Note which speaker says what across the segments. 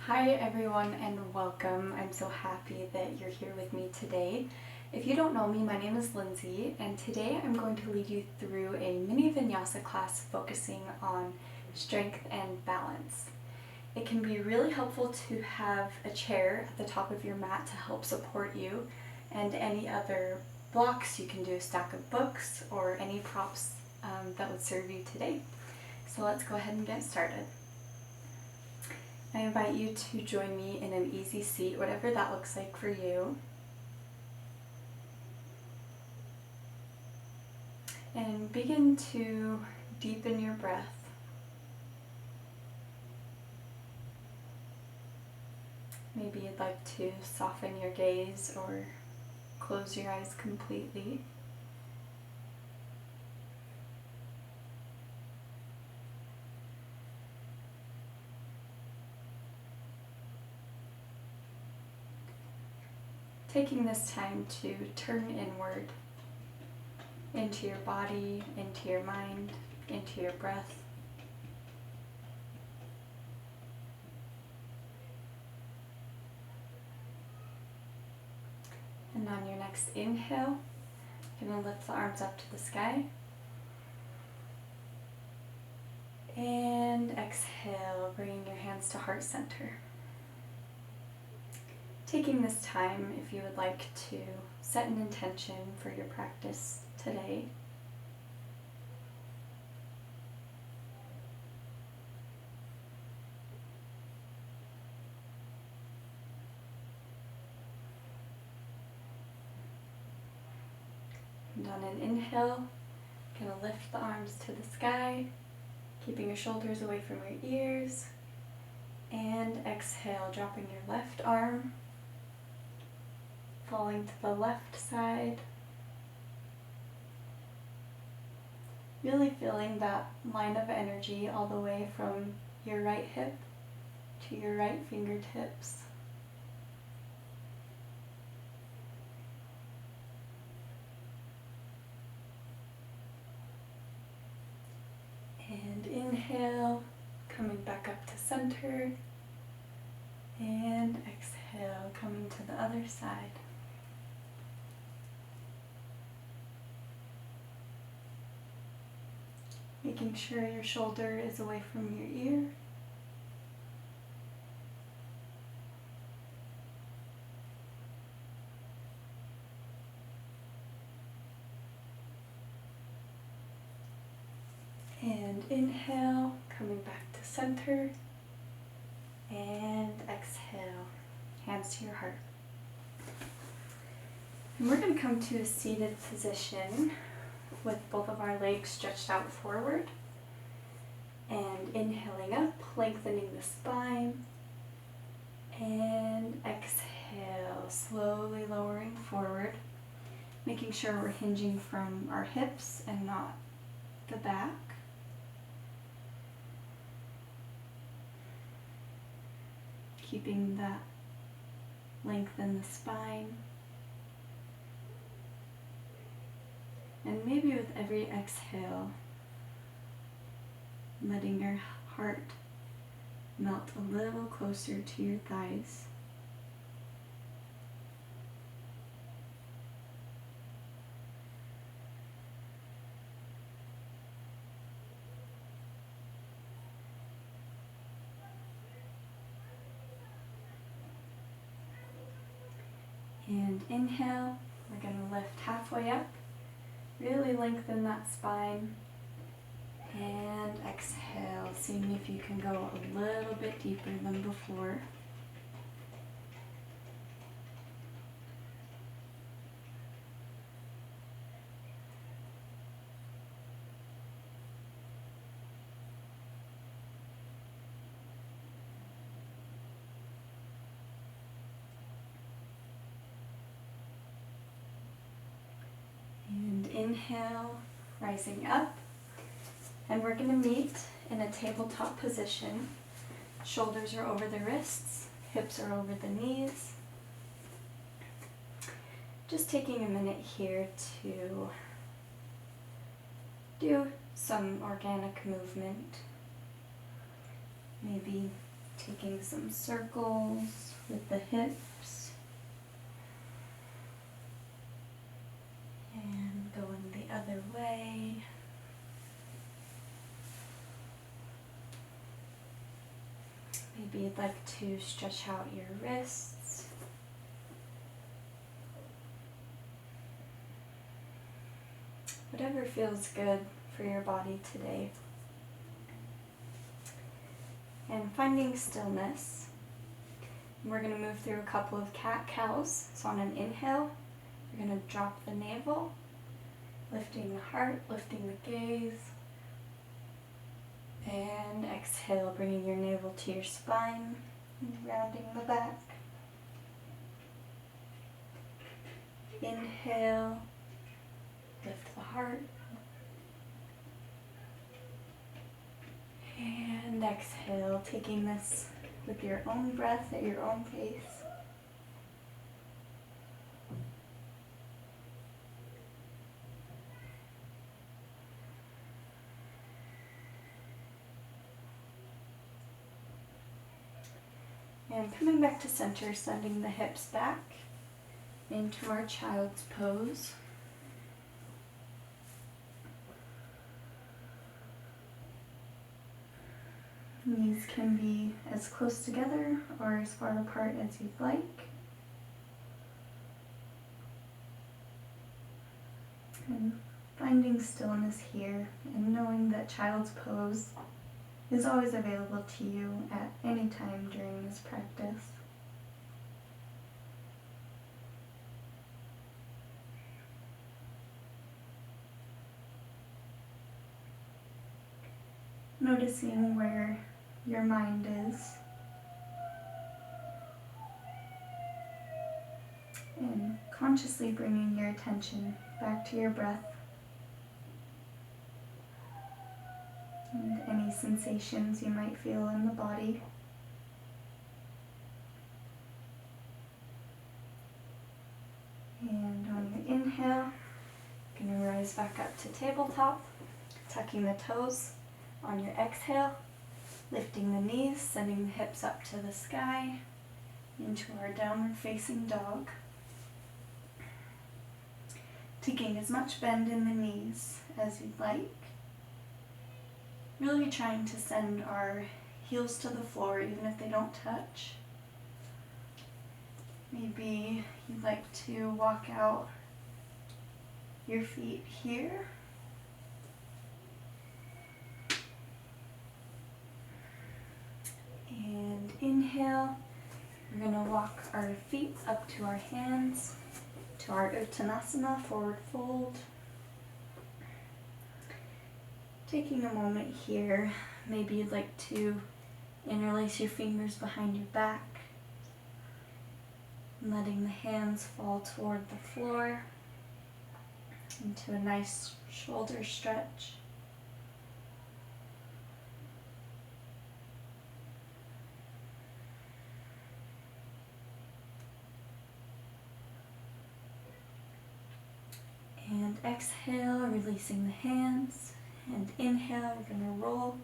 Speaker 1: Hi everyone and welcome. I'm so happy that you're here with me today. If you don't know me, my name is Lindsay and today I'm going to lead you through a mini Vinyasa class focusing on strength and balance. It can be really helpful to have a chair at the top of your mat to help support you, and any other blocks. You can do a stack of books or any props that would serve you today. So let's go ahead and get started. I invite you to join me in an easy seat, whatever that looks like for you. And begin to deepen your breath. Maybe you'd like to soften your gaze or close your eyes completely. Taking this time to turn inward into your body, into your mind, into your breath. And on your next inhale, you're going to lift the arms up to the sky. And exhale, bringing your hands to heart center. Taking this time, if you would like to set an intention for your practice today. And on an inhale, you're going to lift the arms to the sky, keeping your shoulders away from your ears. And exhale, dropping your left arm, falling to the left side. Really feeling that line of energy all the way from your right hip to your right fingertips. And inhale, coming back up to center. And exhale, coming to the other side. Making sure your shoulder is away from your ear. And inhale, coming back to center. And exhale, hands to your heart. And we're going to come to a seated position with both of our legs stretched out forward. And inhaling up, lengthening the spine. And exhale, slowly lowering forward, making sure we're hinging from our hips and not the back. Keeping that length in the spine. And maybe with every exhale, letting your heart melt a little closer to your thighs. And inhale, we're going to lift halfway up, really lengthen that spine. And exhale, seeing if you can go a little bit deeper than before. And inhale, rising up. And we're going to meet in a tabletop position. Shoulders are over the wrists, hips are over the knees. Just taking a minute here to do some organic movement. Maybe Taking some circles with the hips and going the other way. Maybe you'd like to stretch out your wrists. Whatever feels good for your body today. And finding stillness. We're going to move through a couple of cat-cows. So on an inhale, you're going to drop the navel, lifting the heart, lifting the gaze. And exhale, bringing your navel to your spine, and rounding the back. Inhale, lift the heart. And exhale, taking this with your own breath at your own pace. And coming back to center, sending the hips back into our child's pose. Knees can be as close together or as far apart as you'd like. And finding stillness here and knowing that child's pose is always available to you at any time during this practice. Noticing where your mind is and consciously bringing your attention back to your breath and any sensations you might feel in the body. And on your inhale, you're going to rise back up to tabletop, tucking the toes. On your exhale, lifting the knees, sending the hips up to the sky, into our downward facing dog. Taking as much bend in the knees as you'd like. Really trying to send our heels to the floor even if they don't touch. Maybe you'd like to walk out your feet here. And inhale, we're going to walk our feet up to our hands, to our Uttanasana, forward fold. Taking a moment here, maybe you'd like to interlace your fingers behind your back, and letting the hands fall toward the floor into a nice shoulder stretch. And exhale, releasing the hands. And inhale, we're going to roll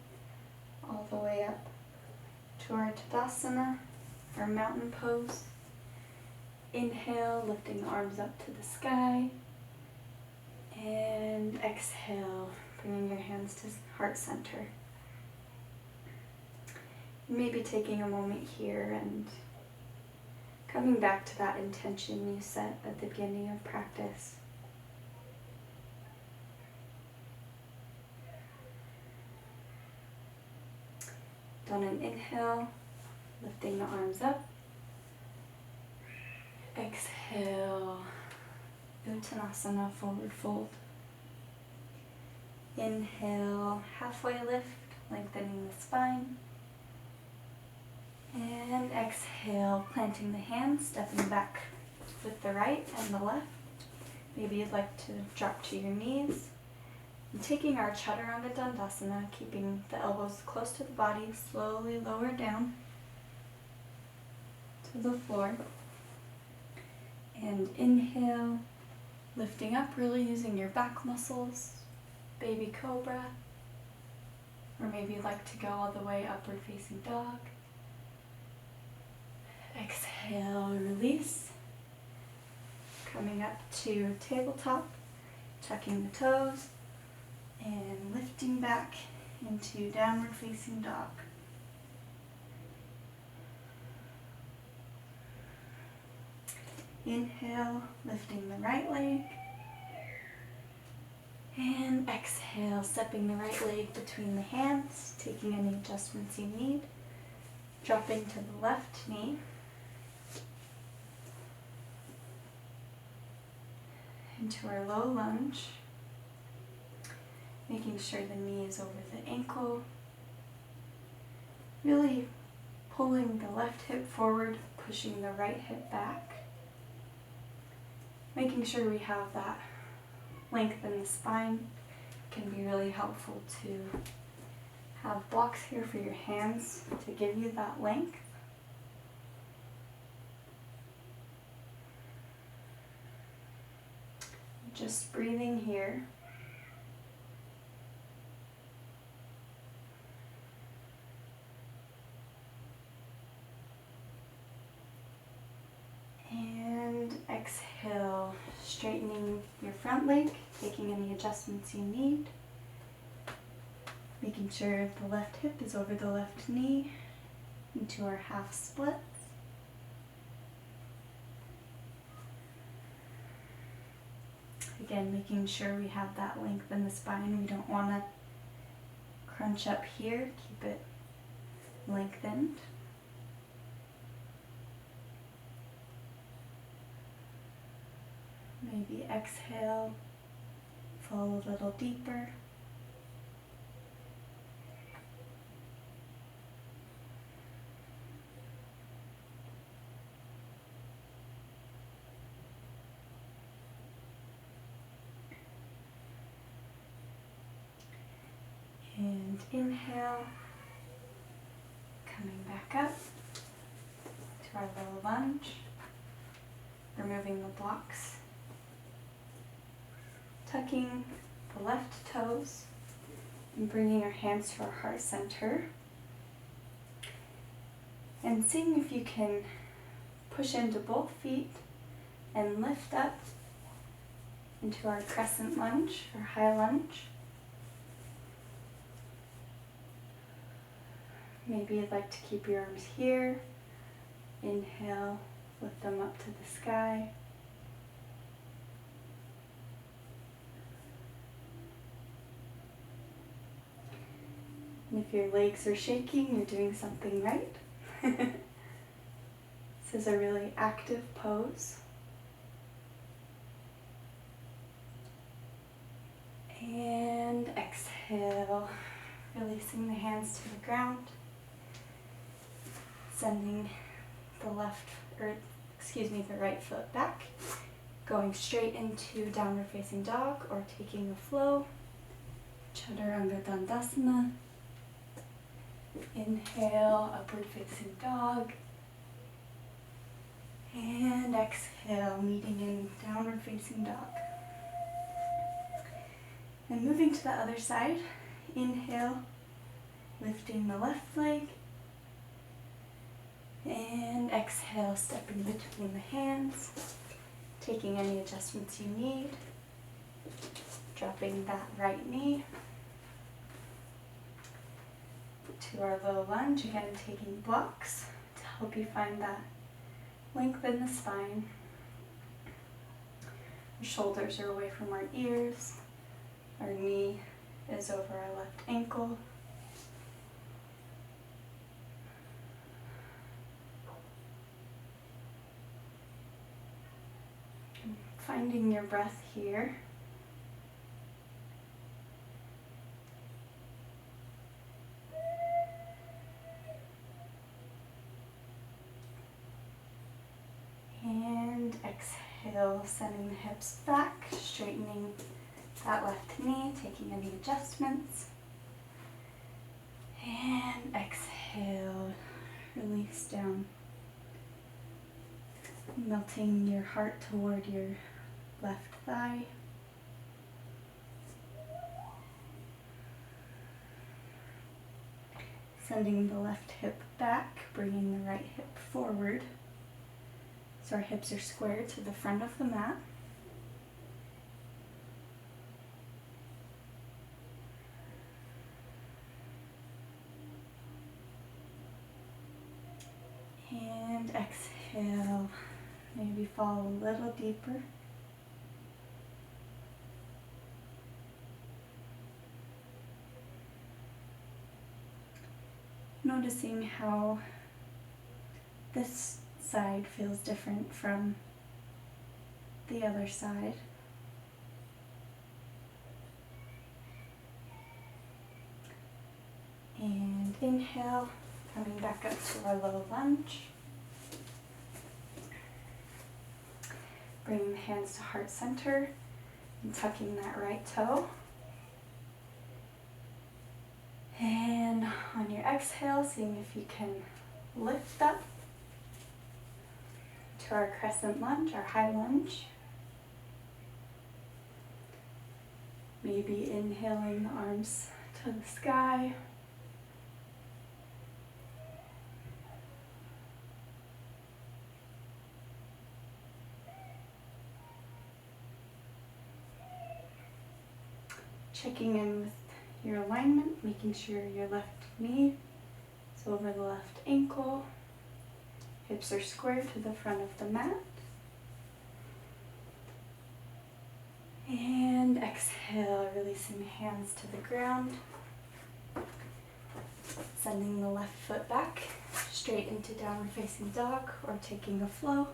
Speaker 1: all the way up to our Tadasana, our mountain pose. Inhale, lifting the arms up to the sky. And exhale, bringing your hands to heart center. Maybe taking a moment here and coming back to that intention you set at the beginning of practice. On an inhale, lifting the arms up. Exhale, Uttanasana, forward fold. Inhale, halfway lift, lengthening the spine. And exhale, planting the hands, stepping back with the right and the left. Maybe you'd like to drop to your knees. And taking our Chaturanga Dandasana, keeping the elbows close to the body, slowly lower down to the floor. And inhale, lifting up, really using your back muscles, baby cobra. Or maybe you'd like to go all the way upward facing dog. exhale, release. Coming up to tabletop, tucking the toes, and lifting back into downward facing dog. Inhale, lifting the right leg. And exhale, stepping the right leg between the hands, taking any adjustments you need. Dropping to the left knee. Into our low lunge. Making sure the knee is over the ankle. Really pulling the left hip forward, pushing the right hip back. Making sure we have that length in the spine. Can be really helpful to have blocks here for your hands to give you that length. Just breathing here. And exhale, straightening your front leg, taking any adjustments you need. Making sure the left hip is over the left knee into our half splits. Again, making sure we have that length in the spine. We don't want to crunch up here. Keep it lengthened. Maybe exhale, fall a little deeper. And inhale, coming back up to our low lunge, removing the blocks, tucking the left toes and bringing our hands to our heart center, and seeing if you can push into both feet and lift up into our crescent lunge or high lunge. Maybe you'd like to keep your arms here. Inhale, lift them up to the sky. And if your legs are shaking, you're doing something right. This is a really active pose. And exhale, releasing the hands to the ground. Sending the right foot back, going straight into downward facing dog or taking a flow. Chaturanga Dandasana. Inhale, upward facing dog. And exhale, meeting in downward facing dog. And moving to the other side. Inhale, lifting the left leg. And exhale, stepping between the hands, taking any adjustments you need, dropping that right knee to our low lunge, again taking blocks to help you find that length in the spine. Our shoulders are away from our ears, our knee is over our left ankle. Finding your breath here. And exhale, sending the hips back, straightening that left knee, taking any adjustments. And exhale, release down. Melting your heart toward your left thigh. Sending the left hip back, bringing the right hip forward. So our hips are square to the front of the mat. And exhale, maybe fall a little deeper. Noticing how this side feels different from the other side. And inhale, coming back up to our low lunge. Bringing the hands to heart center and tucking that right toe. And on your exhale, seeing if you can lift up to our crescent lunge, our high lunge. Maybe inhaling the arms to the sky. Checking in with your alignment, making sure your left knee is over the left ankle. Hips are square to the front of the mat. And exhale, releasing the hands to the ground. Sending the left foot back, straight into downward facing dog or taking a flow.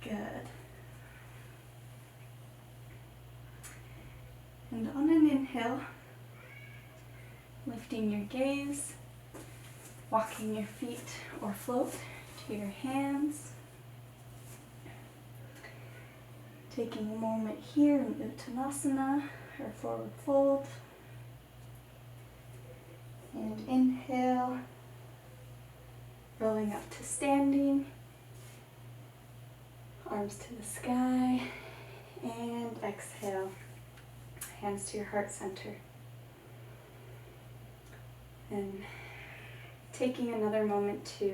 Speaker 1: Good. And on an inhale, lifting your gaze, walking your feet or float to your hands. Taking a moment here in Uttanasana or forward fold. And inhale, rolling up to standing. Arms to the sky, and exhale, hands to your heart center. And taking another moment to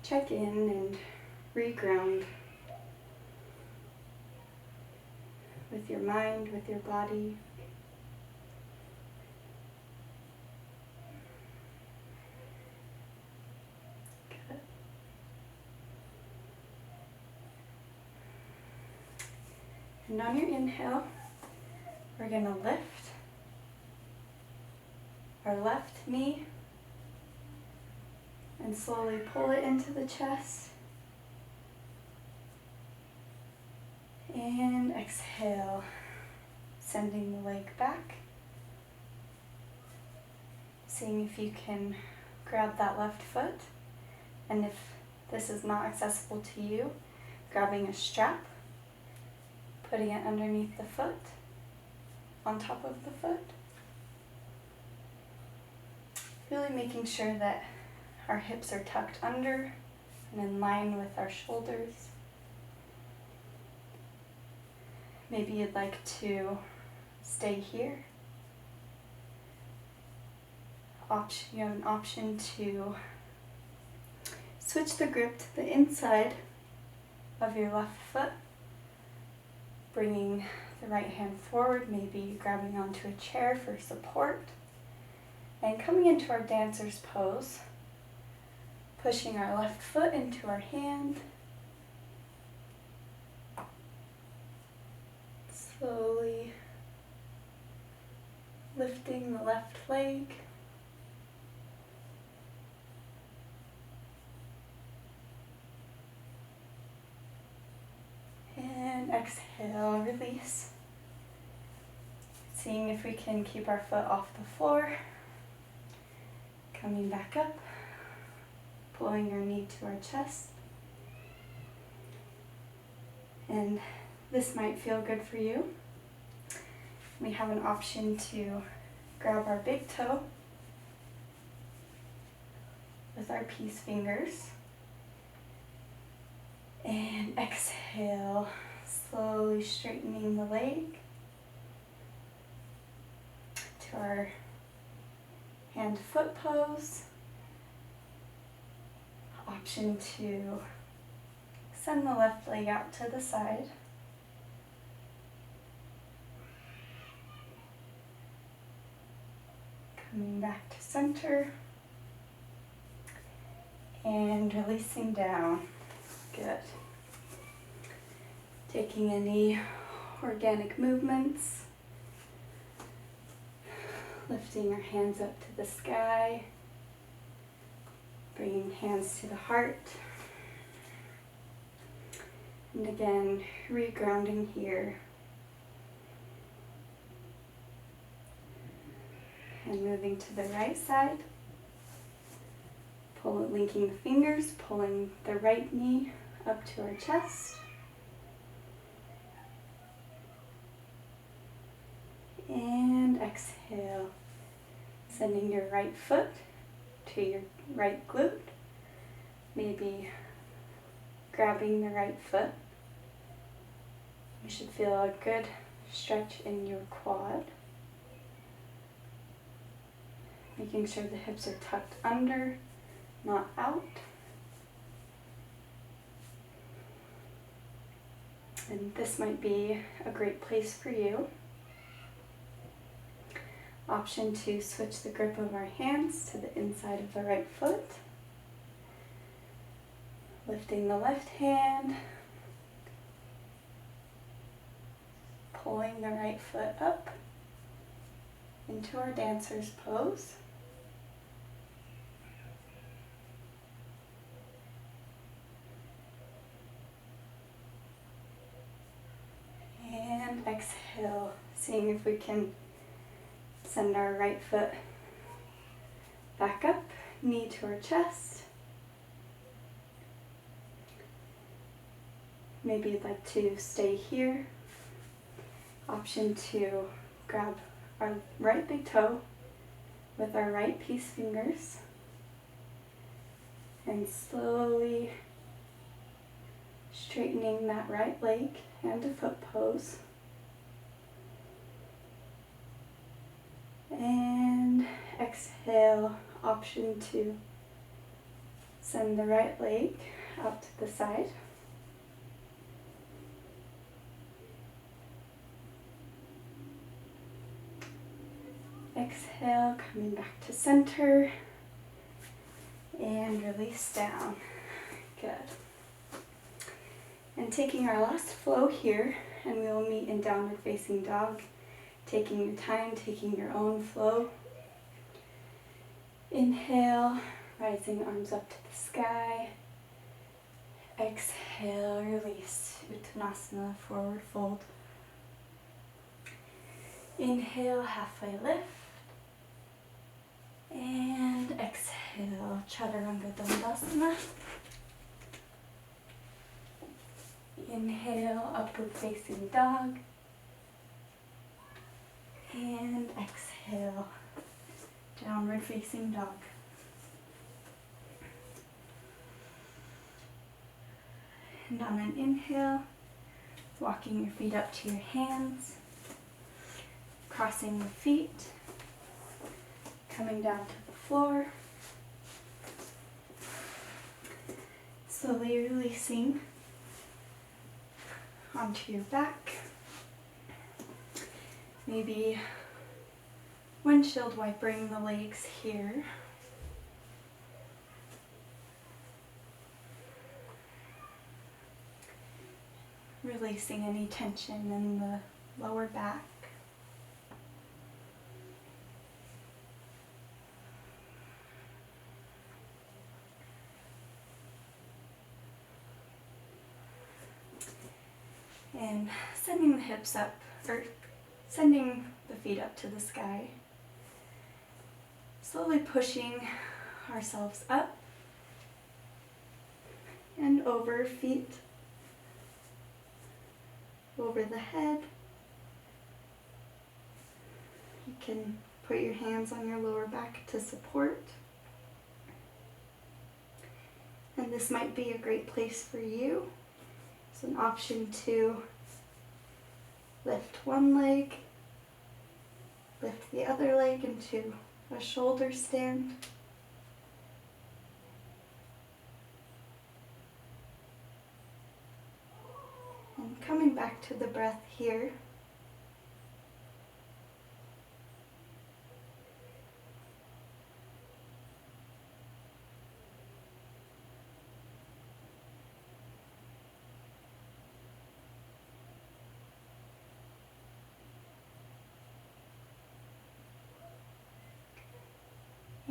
Speaker 1: check in and reground with your mind, with your body. And on your inhale, we're going to lift our left knee and slowly pull it into the chest. And exhale, sending the leg back. Seeing if you can grab that left foot. And if this is not accessible to you, grabbing a strap, putting it underneath the foot, on top of the foot. Really making sure that our hips are tucked under and in line with our shoulders. Maybe you'd like to stay here. You have an option to switch the grip to the inside of your left foot. Bringing the right hand forward, maybe grabbing onto a chair for support. And coming into our dancer's pose, pushing our left foot into our hand. Slowly lifting the left leg. And exhale, release. Seeing if we can keep our foot off the floor. Coming back up, pulling your knee to our chest. And this might feel good for you. We have an option to grab our big toe with our peace fingers. And exhale, slowly straightening the leg. to our hand-foot pose. Option to send the left leg out to the side. Coming back to center and releasing down. Good. Taking any organic movements, lifting our hands up to the sky, bringing hands to the heart, and again, regrounding here. And moving to the right side, linking the fingers, pulling the right knee up to our chest. And exhale, sending your right foot to your right glute, maybe grabbing the right foot. You should feel a good stretch in your quad. Making sure the hips are tucked under, not out. And this might be a great place for you. Option to switch the grip of our hands to the inside of the right foot. Lifting the left hand, pulling the right foot up into our dancer's pose. And exhale, seeing if we can send our right foot back up, knee to our chest. Maybe you'd like to stay here. Option to grab our right big toe with our right peace fingers and slowly straightening that right leg and a foot pose. And exhale, option to send the right leg out to the side. Exhale, coming back to center and release down. Good. And taking our last flow here, and we will meet in downward facing dog. Taking your time, taking your own flow. Inhale, rising arms up to the sky. Exhale, release, Uttanasana, forward fold. Inhale, halfway lift. And exhale, Chaturanga Dandasana. Inhale, upward facing dog. And exhale, downward facing dog. And on an inhale, walking your feet up to your hands, crossing the feet, coming down to the floor, slowly releasing onto your back. Maybe windshield wipering the legs here. Releasing any tension in the lower back. And sending the hips up, or sending the feet up to the sky. Slowly pushing ourselves up and over, feet over the head. You can put your hands on your lower back to support. And this might be a great place for you. It's an option to lift one leg Lift the other leg into a shoulder stand. And coming back to the breath here.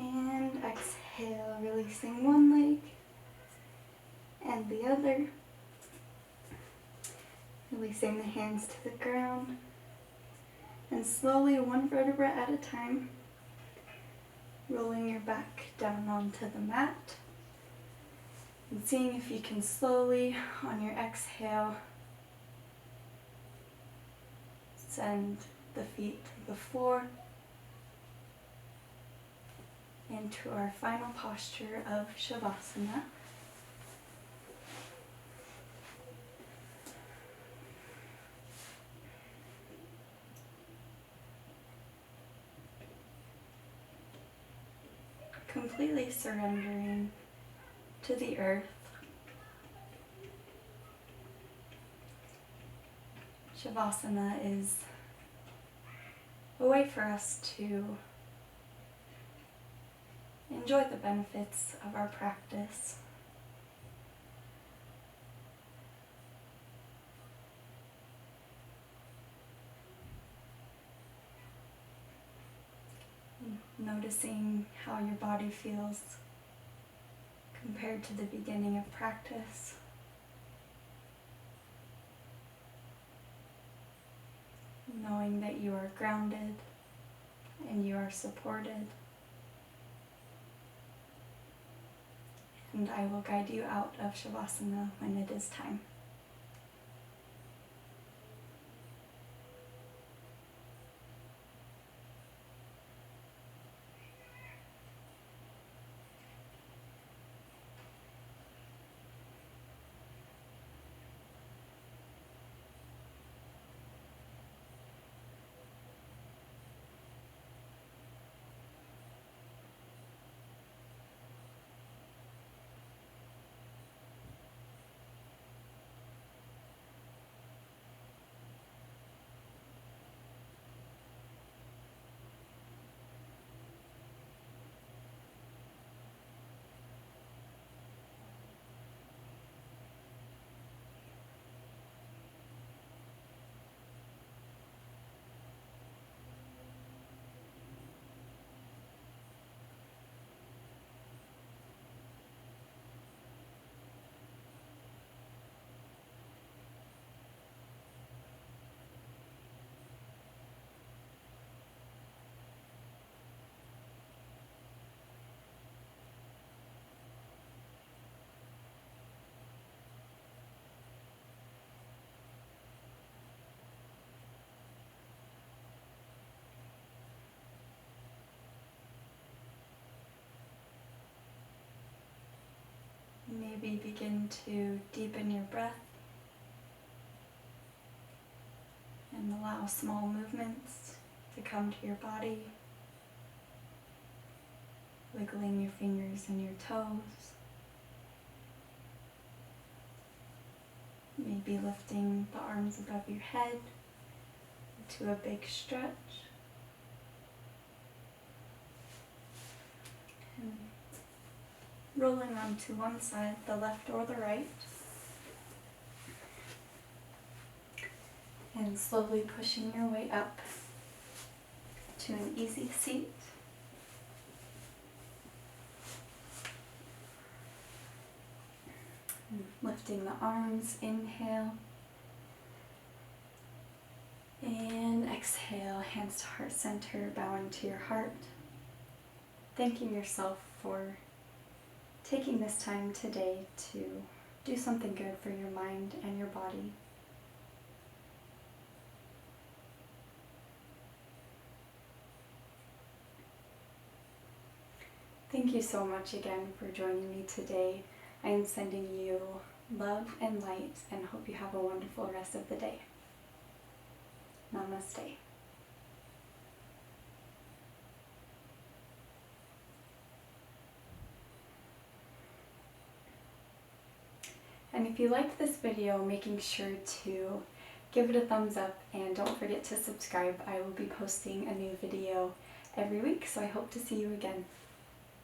Speaker 1: And exhale, releasing one leg and the other. Releasing the hands to the ground. And slowly, one vertebra at a time, rolling your back down onto the mat. And seeing if you can slowly, on your exhale, send the feet to the floor. Into our final posture of Shavasana. Completely surrendering to the earth. Shavasana is a way for us to enjoy the benefits of our practice. Noticing how your body feels compared to the beginning of practice. Knowing that you are grounded and you are supported. And I will guide you out of Shavasana when it is time. Maybe begin to deepen your breath and allow small movements to come to your body, wiggling your fingers and your toes, maybe lifting the arms above your head to a big stretch. And rolling onto one side, the left or the right. And slowly pushing your way up to an easy seat. And lifting the arms, inhale. And exhale, hands to heart center, bowing to your heart. Thanking yourself for taking this time today to do something good for your mind and your body. Thank you so much again for joining me today. I am sending you love and light and hope you have a wonderful rest of the day. Namaste. And if you liked this video, making sure to give it a thumbs up and don't forget to subscribe. I will be posting a new video every week, so I hope to see you again.